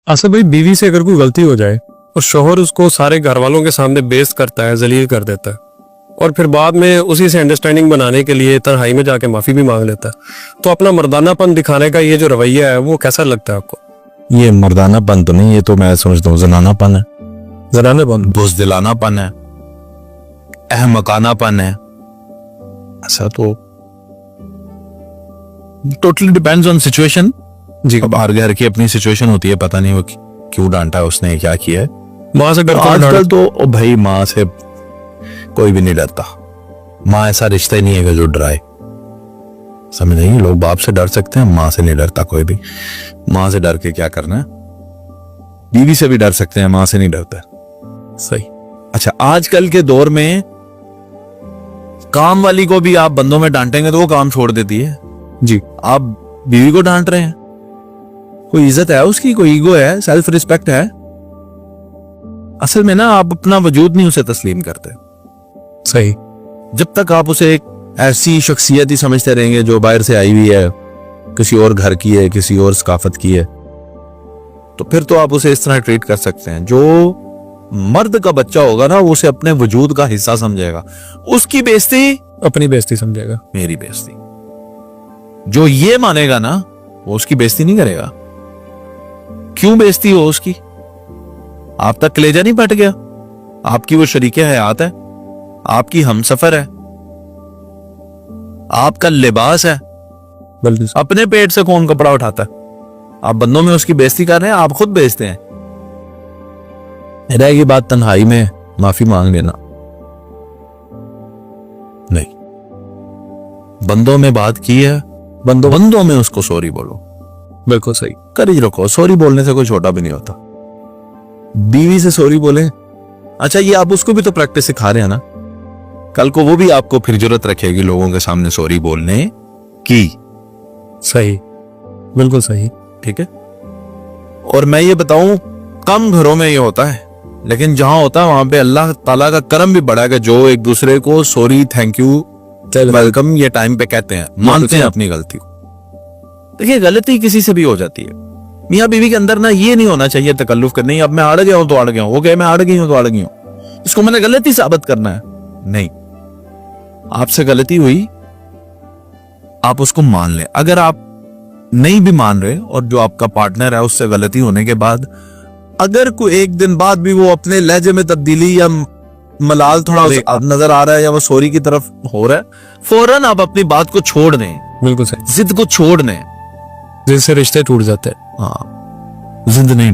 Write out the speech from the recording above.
असद भाई, बीवी से अगर कोई गलती हो जाए और शोहर उसको सारे घर वालों के सामने बेइज्जत करता है, जलील कर देता है, और फिर बाद में उसी से अंडरस्टैंडिंग बनाने के लिए तन्हाई में जाके माफी भी मांग लेता है, तो अपना मर्दानापन दिखाने का ये जो रवैया है वो कैसा लगता है आपको? ये मर्दानापन तो नहीं, ये तो मैं समझता हूँ जनानापन है, जनानापन, बुज़दिलानापन है, अहमकानापन है। ऐसा तो टोटली डिपेंड्स ऑन सिचुएशन जी। अब हर घर की अपनी सिचुएशन होती है, पता नहीं वो क्यों डांटा है उसने, क्या किया है। माँ से डरता है? आजकल तो ओ भाई माँ से कोई भी नहीं डरता। माँ ऐसा रिश्ता ही नहीं है जो डराए, समझ नहीं। लोग बाप से डर सकते हैं, माँ से नहीं डरता कोई भी। माँ से डर के क्या करना है? बीवी से भी डर सकते हैं, माँ से नहीं डरता। सही। अच्छा, आजकल के दौर में काम वाली को भी आप बंदों में डांटेंगे तो वो काम छोड़ देती है जी। आप बीवी को डांट रहे हैं, कोई इज्जत है उसकी? कोई ईगो है? सेल्फ रिस्पेक्ट है? असल में ना आप अपना वजूद नहीं उसे तस्लीम करते। सही। जब तक आप उसे एक ऐसी शख्सियत ही समझते रहेंगे जो बाहर से आई हुई है, किसी और घर की है, किसी और सकाफत की है, तो फिर तो आप उसे इस तरह ट्रीट कर सकते हैं। जो मर्द का बच्चा होगा ना, वो उसे अपने वजूद का हिस्सा समझेगा। उसकी बेइज्जती अपनी बेइज्जती समझेगा, मेरी बेइज्जती। जो ये मानेगा ना, वो उसकी बेइज्जती नहीं करेगा। क्यों बेइज्जती हो उसकी? आप तक कलेजा नहीं फट गया? आपकी वो शरीके हयात है, आपकी हमसफर है, आपका लिबास है। अपने पेट से कौन कपड़ा उठाता है? आप बंदों में उसकी बेइज्जती कर रहे हैं, आप खुद बेइज्जते हैं। रहेगी बात तन्हाई में माफी मांग लेना, नहीं। बंदों में बात की है, बंदों में उसको सॉरी बोलो। बिल्कुल सही। करेज रखो, सॉरी बोलने से कोई छोटा भी नहीं होता। बीवी से सॉरी बोले, अच्छा ये आप उसको भी तो प्रैक्टिस सिखा रहे हैं ना, कल को वो भी आपको फिर जरूरत रखेगी लोगों के सामने सॉरी बोलने की। सही, बिल्कुल सही। ठीक है। और मैं ये बताऊं, कम घरों में ये होता है, लेकिन जहां होता है वहां पे अल्लाह ताला का करम भी बड़ा है, जो एक दूसरे को सॉरी, थैंक यू, वेलकम ये टाइम पे कहते हैं, मानते हैं अपनी गलती को। देखिए, गलती किसी से भी हो जाती है। मियां बीवी के अंदर ना ये नहीं होना चाहिए तकल्लुफ करने, नहीं अब मैं अड़ गया हूं तो अड़ गया हूं, वो कहे मैं अड़ गई हूं तो अड़ गई हूं, इसको मैंने गलती साबित करना है। नहीं, आपसे गलती हुई, आप उसको मान लें। अगर आप नहीं भी मान रहे और जो आपका पार्टनर है उससे गलती होने के बाद अगर कोई एक दिन बाद भी वो अपने लहजे में तब्दीली या मलाल थोड़ा नजर आ रहा है या वो सॉरी की तरफ हो रहा है, फौरन आप अपनी बात को छोड़ दें। बिल्कुल सही। जिद को छोड़ दें, जिससे रिश्ते टूट जाते हैं। हाँ, जिद नहीं